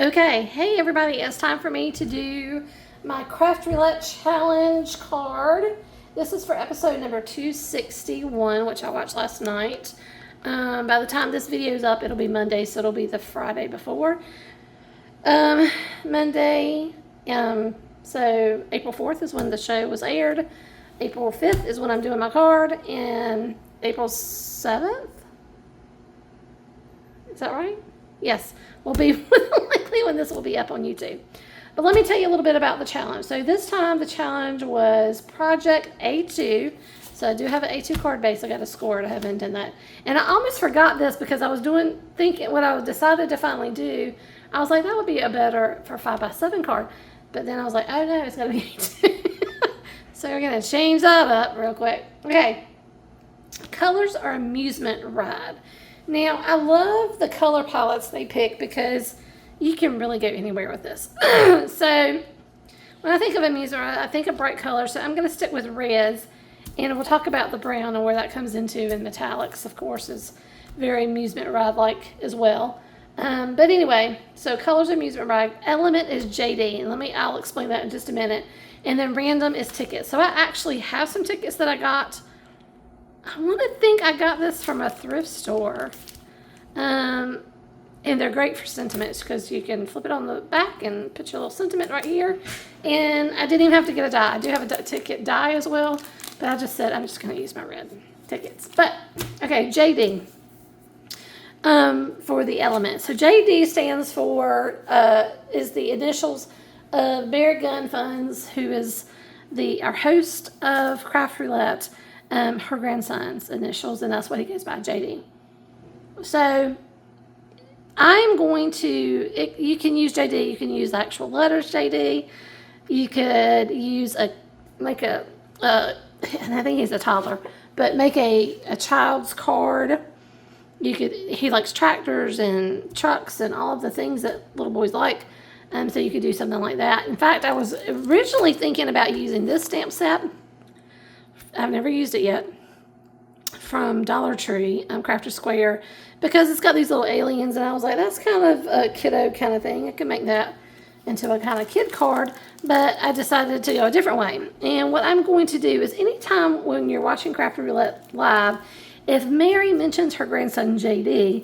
Okay, hey everybody, it's time for me to do my Craft Roulette Challenge card. This is for episode number 261, which I watched last night. By the time this video is up, it'll be Monday, so it'll be the Friday before. Monday, so April 4th is when the show was aired. April 5th is when I'm doing my card, and April 7th? Is that right? Yes, will be likely when this will be up on YouTube. But let me tell you a little bit about the challenge. So this time the challenge was Project A2. So I do have an A2 card base. I got to score it. I haven't done that. And I almost forgot this because I was thinking what I decided to finally do. I was like, that would be a better for 5x7 card. But then I was like, oh no, it's got to be A2. So we're going to change that up real quick. Okay. Colors are amusement ride. Now, I love the color palettes they pick because you can really go anywhere with this. So, when I think of amusement, I think of bright colors. So, I'm going to stick with reds. And we'll talk about the brown and where that comes into. And metallics, of course, is very amusement ride-like as well. But anyway, so colors amusement ride. Element is JD. And I'll explain that in just a minute. And then random is tickets. So, I actually have some tickets that I got. I want to think I got this from a thrift store. And they're great for sentiments because you can flip it on the back and put your little sentiment right here. And I didn't even have to get a die. I do have a ticket die as well. But I just said I'm just going to use my red tickets. But, okay, JD for the element. So JD stands for, is the initials of Bear Gun Funds, who is our host of Craft Roulette. Her grandson's initials, and that's what he goes by, JD. So, I'm going to, you can use JD, you can use the actual letters JD, you could use and I think he's a toddler, but make a child's card. He likes tractors and trucks and all of the things that little boys like, so you could do something like that. In fact, I was originally thinking about using this stamp set. I've never used it yet, from Dollar Tree, Crafter Square, because it's got these little aliens, and I was like, that's kind of a kiddo kind of thing. I could make that into a kind of kid card, but I decided to go a different way. And what I'm going to do is anytime when you're watching Craft Roulette live, if Mary mentions her grandson JD,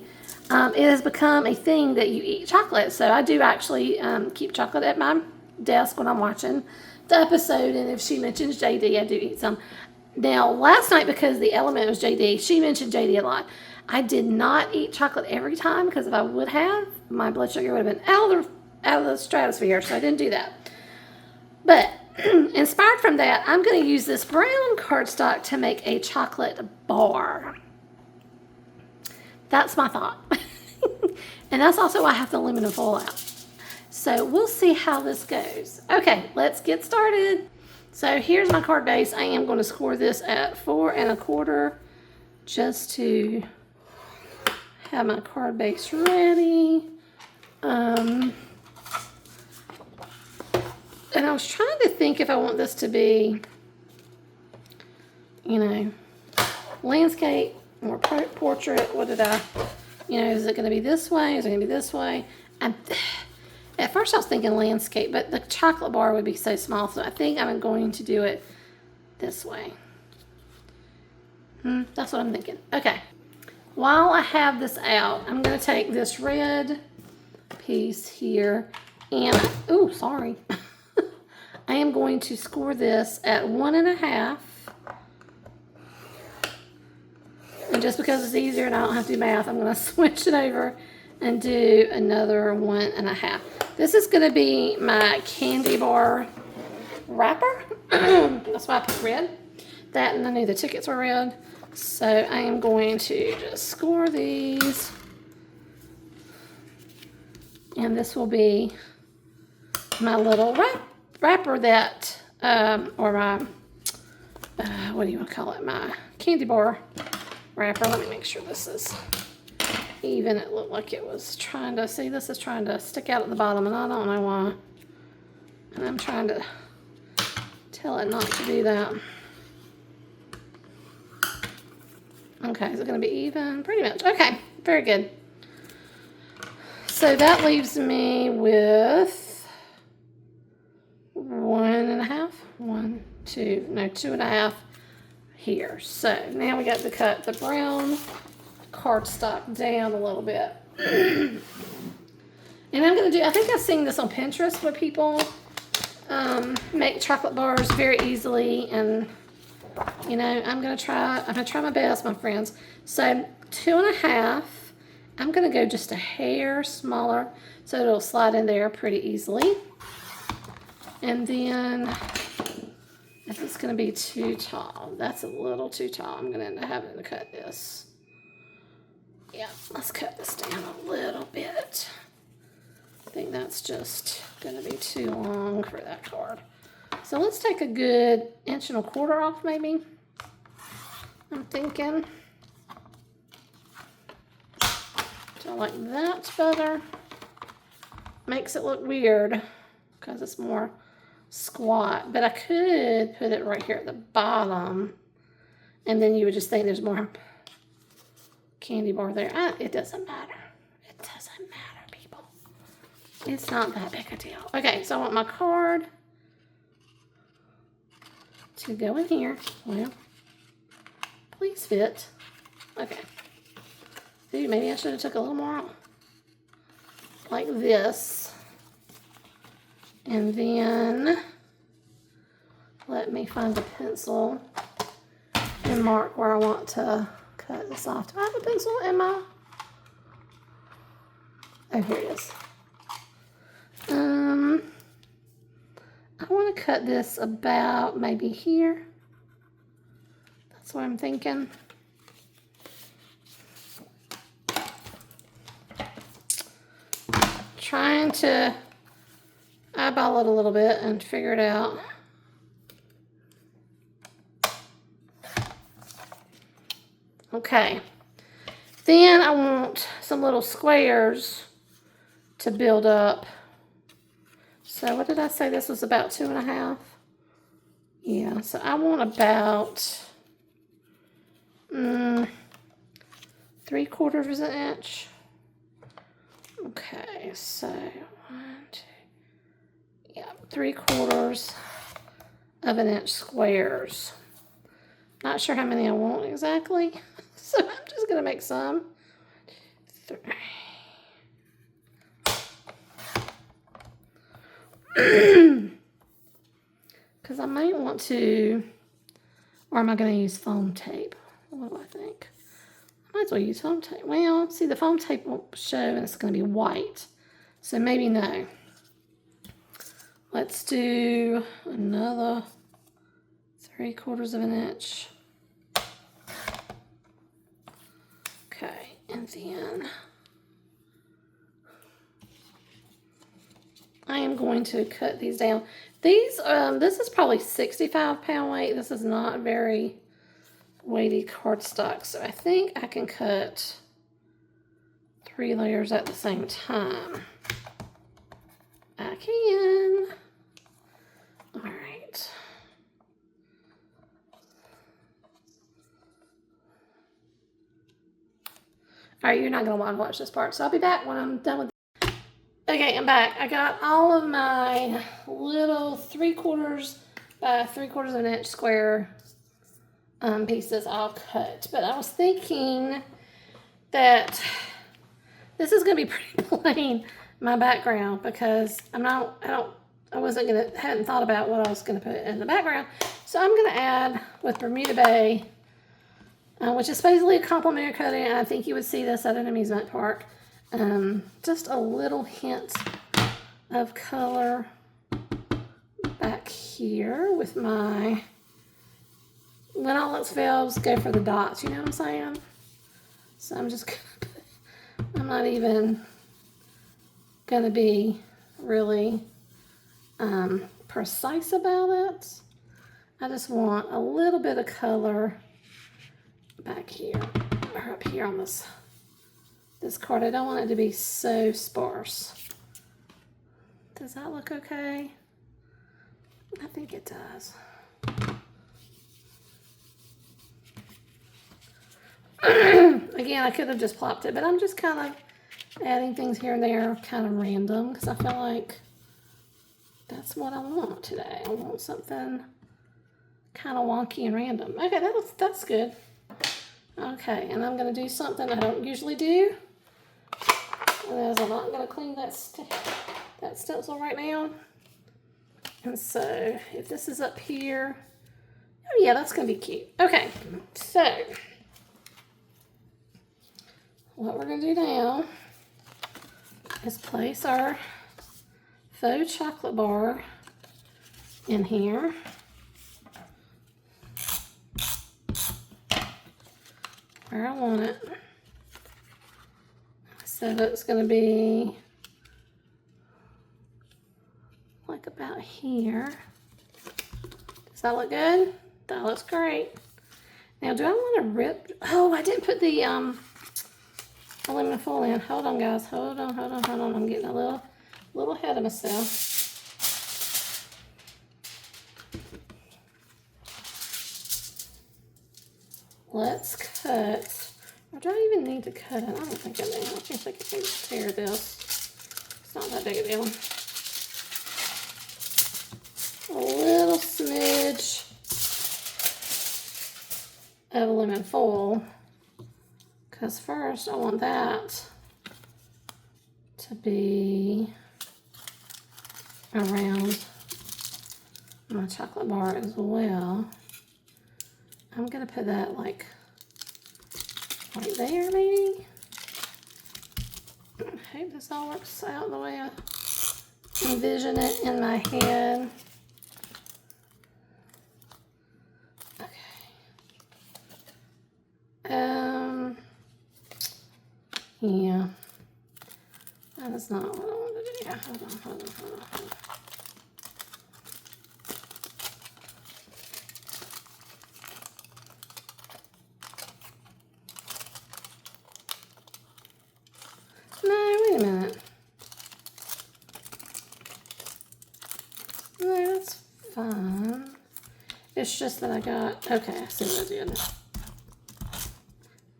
it has become a thing that you eat chocolate. So I do actually keep chocolate at my desk when I'm watching the episode, and if she mentions JD, I do eat some. Now, last night, because the element was JD, she mentioned JD a lot. I did not eat chocolate every time, because if I would have, my blood sugar would have been out of the stratosphere, so I didn't do that. But, inspired from that, I'm going to use this brown cardstock to make a chocolate bar. That's my thought. And that's also why I have the aluminum foil out. So, we'll see how this goes. Okay, let's get started. So here's my card base. I am going to score this at 4 1/4 just to have my card base ready. And I was trying to think if I want this to be, landscape or portrait. What did I, is it going to be this way? Is it going to be this way? At first I was thinking landscape, but the chocolate bar would be so small, so I think I'm going to do it this way. That's what I'm thinking. Okay. While I have this out, I'm going to take this red piece here, and, sorry. I am going to score this at 1 1/2. And just because it's easier and I don't have to do math, I'm going to switch it over and do another 1 1/2. This is going to be my candy bar wrapper. That's why I put red. That, and I knew the tickets were red. So I am going to just score these. And this will be my little wrapper that, or my, what do you want to call it? My candy bar wrapper. Let me make sure this is even. It looked like it was trying to, see, this is trying to stick out at the bottom, and I don't know why. And I'm trying to tell it not to do that. Okay, is it going to be even? Pretty much. Okay, very good. So that leaves me with 1.5, 1, 2, no, 2.5 here. So now we got to cut the brown cardstock down a little bit. And I'm going to do, I think I've seen this on Pinterest where people make chocolate bars very easily. And, you know, I'm going to try my best, my friends. So 2.5, I'm going to go just a hair smaller so it'll slide in there pretty easily. And then if it's going to be too tall, that's a little too tall. I'm going to end up having to cut this. Yeah, let's cut this down a little bit. I think that's just going to be too long for that card. So let's take a good 1.25 inches off maybe. I'm thinking. Do I like that better? Makes it look weird because it's more squat. But I could put it right here at the bottom. And then you would just think there's more candy bar there. It doesn't matter. It doesn't matter, people. It's not that big a deal. Okay, so I want my card to go in here. Well, please fit. Okay. Dude, maybe I should have took a little more off. Like this. And then let me find a pencil and mark where I want to cut this off. Do I have a pencil in my... Oh, here it is. I want to cut this about maybe here. That's what I'm thinking. Trying to eyeball it a little bit and figure it out. Okay. Then I want some little squares to build up. So what did I say? This was about 2.5. Yeah, so I want about 3/4 inch. Okay, so 1, 2, yeah, 3/4 inch squares. Not sure how many I want exactly, so I'm just gonna make some. 3. Because I might want to, or am I going to use foam tape? What do I think? I might as well use foam tape. Well, see, the foam tape will show and it's going to be white. So maybe no. Let's do another 3/4 inch. Okay, and then I am going to cut these down. These, this is probably 65-pound weight. This is not very weighty cardstock, so I think I can cut 3 layers at the same time. I can. All right. All right, you're not going to want to watch this part, so I'll be back when I'm done with. Okay, I'm back. I got all of my little 3/4 by 3/4 inch square pieces all cut. But I was thinking that this is going to be pretty plain, my background, because I hadn't thought about what I was going to put in the background. So I'm going to add with Bermuda Bay, which is basically a complimentary coating. I think you would see this at an amusement park. Just a little hint of color back here with my, when all else fails, go for the dots, you know what I'm saying? So I'm just gonna put, I'm not even gonna be really precise about it. I just want a little bit of color back here or up here on this card. I don't want it to be so sparse. Does that look okay? I think it does. Again, I could have just plopped it, but I'm just kind of adding things here and there kind of random because I feel like that's what I want today. I want something kind of wonky and random. Okay, that's good. Okay, and I'm going to do something I don't usually do. And I'm not going to clean that stencil right now. And so if this is up here, oh yeah, that's going to be cute. Okay, so what we're going to do now is place our faux chocolate bar in here. Where I want it. So that's going to be like about here. Does that look good? That looks great. Now, do I want to rip? Oh, I didn't put the aluminum foil in. Hold on, guys. Hold on. I'm getting a little ahead of myself. Let's cut. Or do I even need to cut it? I don't think I do. I think I can just tear this. It's not that big a deal. A little smidge of aluminum foil. Because first I want that to be around my chocolate bar as well. I'm going to put that like right there maybe. I hope this all works out the way I envision it in my head. Okay. Yeah. That is not what I want to do. Hold on. No, wait a minute. No, that's fine. It's just that I got, okay, I see what I did.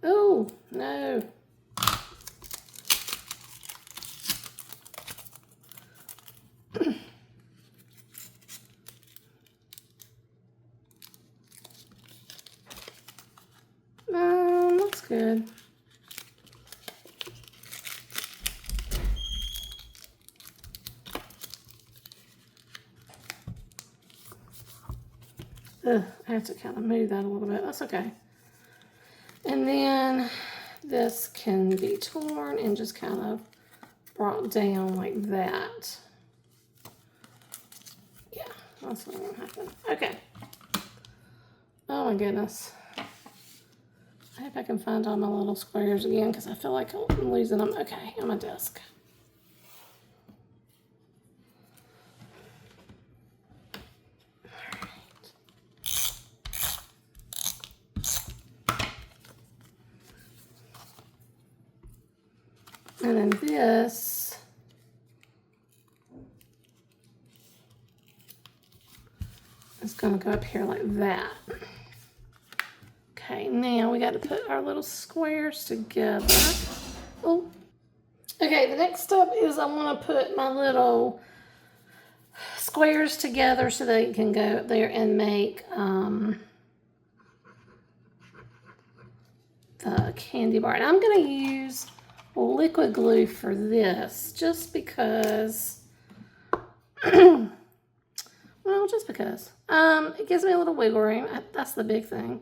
Oh, no. Looks good. Ugh, I have to kind of move that a little bit. That's okay. And then this can be torn and just kind of brought down like that. Yeah, that's what will happen. Okay. Oh my goodness. I hope I can find all my little squares again because I feel like I'm losing them. Okay, on my desk. And then this is going to go up here like that. Okay, now we got to put our little squares together. Oh, okay, the next step is I want to put my little squares together so they can go up there and make the candy bar. And I'm going to use liquid glue for this just because, well, just because. It gives me a little wiggle room. That's the big thing,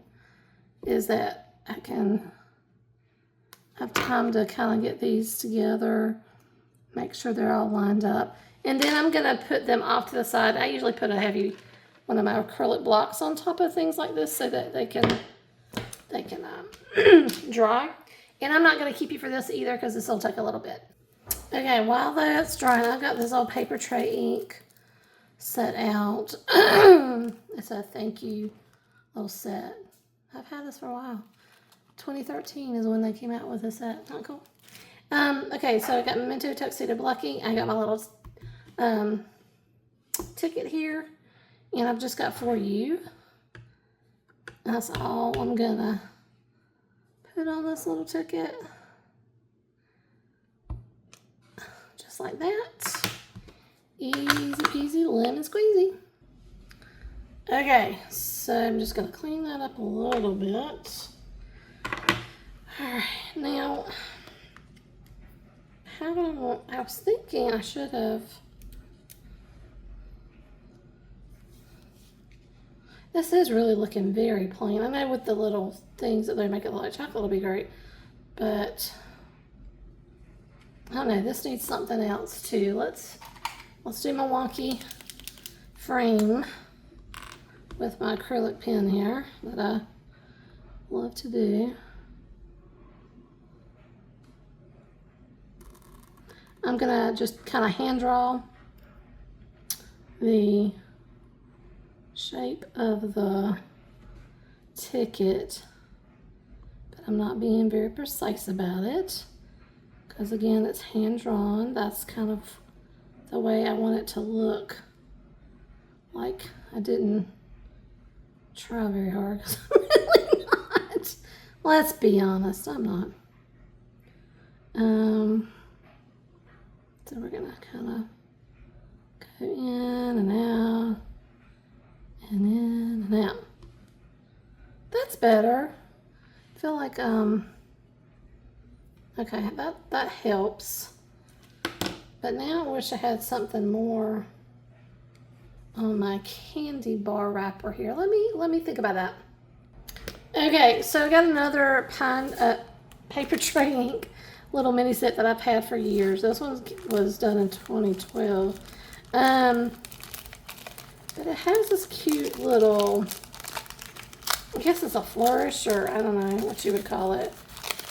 is that I can have time to kind of get these together, make sure they're all lined up. And then I'm going to put them off to the side. I usually put one of my acrylic blocks on top of things like this so that they can dry. And I'm not going to keep you for this either because this will take a little bit. Okay, while that's drying, I've got this old paper tray ink set out. It's a thank you little set. I've had this for a while. 2013 is when they came out with this set. Not cool. Okay, so I got Memento Tuxedo Blocking. I got my little ticket here. And I've just got For You. That's all I'm gonna put on this little ticket. like that. Easy peasy lemon squeezy. Okay, so I'm just going to clean that up a little bit. Alright, now, how do I want, I was thinking I should have, this is really looking very plain. I know with the little things that they make it look like chocolate will be great, but I don't know, this needs something else too. Let's do my wonky frame with my acrylic pen here that I love to do. I'm gonna just kind of hand draw the shape of the ticket, but I'm not being very precise about it because again it's hand drawn. That's kind of the way I want it to look. Like I didn't try very hard because I'm really not. Let's be honest, I'm not. So we're gonna kind of go in and out and in and out. That's better. I feel like okay, that helps. But now I wish I had something more on my candy bar wrapper here. Let me think about that. Okay, so I got another paper tray ink little mini set that I've had for years. This one was done in 2012. But it has this cute little, I guess it's a flourish, or I don't know what you would call it.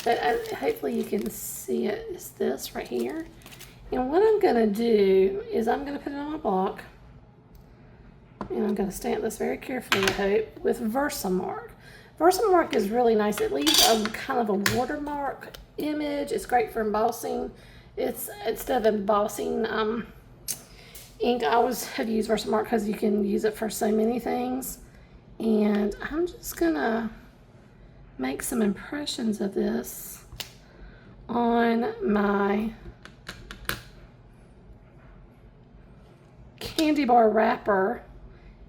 But hopefully you can see it. It's this right here. And what I'm gonna do is I'm gonna put it on my block. And I'm gonna stamp this very carefully, I hope, with Versamark. Versamark is really nice. It leaves a kind of a watermark image. It's great for embossing. It's instead of embossing ink, I always have used Versamark because you can use it for so many things. And I'm just gonna make some impressions of this on my candy bar wrapper,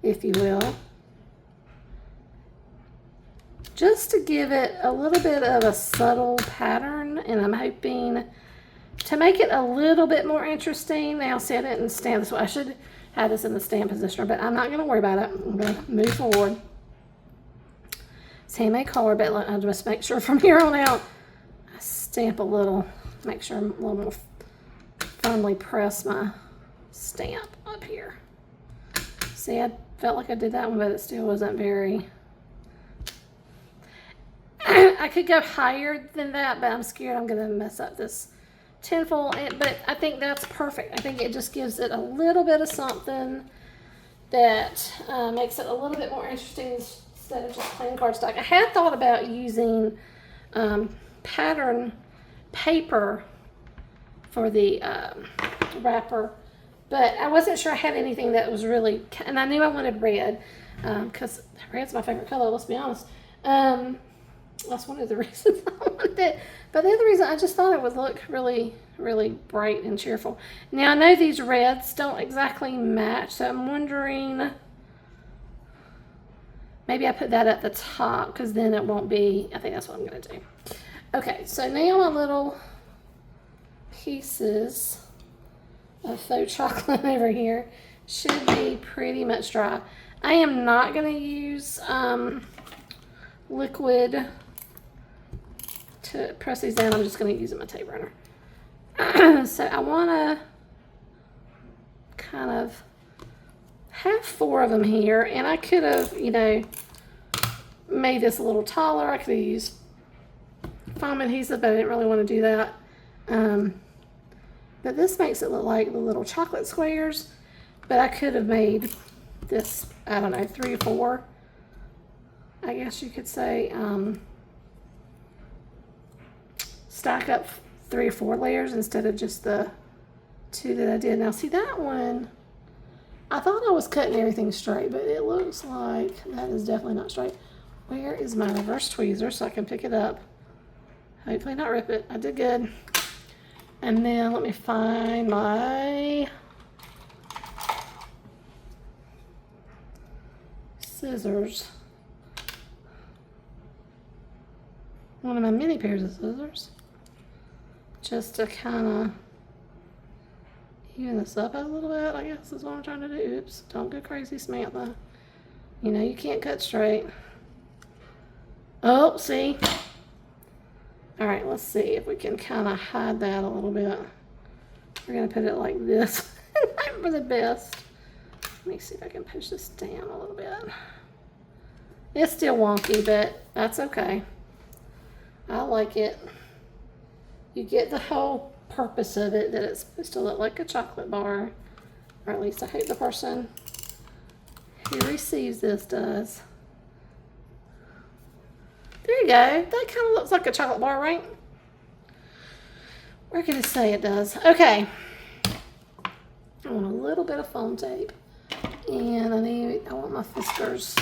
if you will, just to give it a little bit of a subtle pattern, and I'm hoping to make it a little bit more interesting. Now, see, I didn't stamp this way. I should have this in the stamp positioner, but I'm not going to worry about it. I'm going to move forward. It's handmade card, but I'll just make sure from here on out I stamp a little, make sure I'm a little more firmly press my stamp up here. See, I felt like I did that one, but it still wasn't very, I could go higher than that, but I'm scared I'm going to mess up this tinfoil, but I think that's perfect. I think it just gives it a little bit of something that makes it a little bit more interesting instead of just plain cardstock. I had thought about using pattern paper for the wrapper, but I wasn't sure I had anything that was really, and I knew I wanted red because red's my favorite color, let's be honest. That's one of the reasons I wanted it. But the other reason, I just thought it would look really, really bright and cheerful. Now, I know these reds don't exactly match, so I'm wondering, maybe I put that at the top, because then it won't be, I think that's what I'm going to do. Okay, so now my little pieces of faux chocolate over here should be pretty much dry. I am not going to use liquid to press these down. I'm just going to use my tape runner. So I want to kind of have 4 of them here, and I could have, you know, made this a little taller. I could have used foam adhesive, but I didn't really want to do that. But this makes it look like the little chocolate squares, but I could have made this, I don't know, 3 or 4, I guess you could say, stack up 3 or 4 layers instead of just the 2 that I did. Now see, that one, I thought I was cutting everything straight, but it looks like that is definitely not straight. Where is my reverse tweezer so I can pick it up? Hopefully not rip it. I did good. And then let me find my scissors. One of my mini pairs of scissors. Just to kind of even this up a little bit, I guess is what I'm trying to do. Oops, don't go crazy, Samantha. You know you can't cut straight. Oh, see? All right, let's see if we can kind of hide that a little bit. We're gonna put it like this. Not for the best. Let me see if I can push this down a little bit. It's still wonky, but that's okay. I like it. You get the whole purpose of it, that it's supposed to look like a chocolate bar. Or at least I hope the person who receives this does. There you go. That kind of looks like a chocolate bar, right? Where can it say it does? Okay. I want a little bit of foam tape. And I want my Fiskars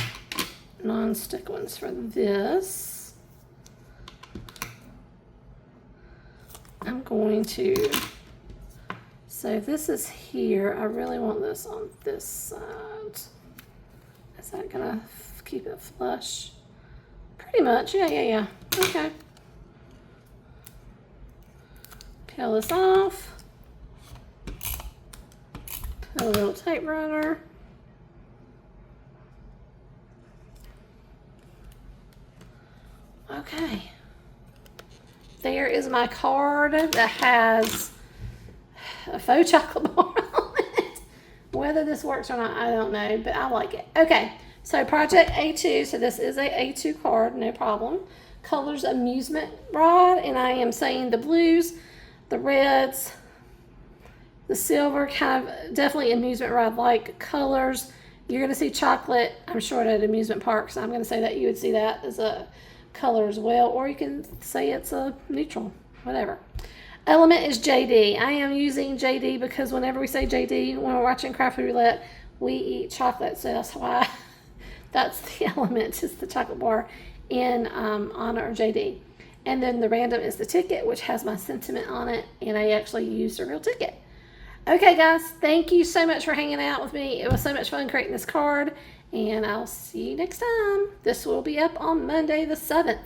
non-stick ones for this. I'm going to, so this is here. I really want this on this side. Is that gonna keep it flush? Pretty much, yeah. Okay. Peel this off. Put a little tape runner. Okay. There is my card that has a faux chocolate bar on it. Whether this works or not, I don't know, but I like it. Okay, so project A2, so this is a A2 card, no problem. Colors amusement rod, and I am saying the blues, the reds, the silver, kind of definitely amusement rod like colors. You're gonna see chocolate, I'm sure, at amusement parks. I'm gonna say that you would see that as a color as well, or you can say it's a neutral, whatever. Element is JD. I am using JD because whenever we say JD when we're watching Craft Roulette, we eat chocolate, so that's why that's the element, is the chocolate bar in honor of JD. And then the random is the ticket, which has my sentiment on it, and I actually used a real ticket. Okay guys, thank you so much for hanging out with me. It was so much fun creating this card, and I'll see you next time. This will be up on Monday the 7th.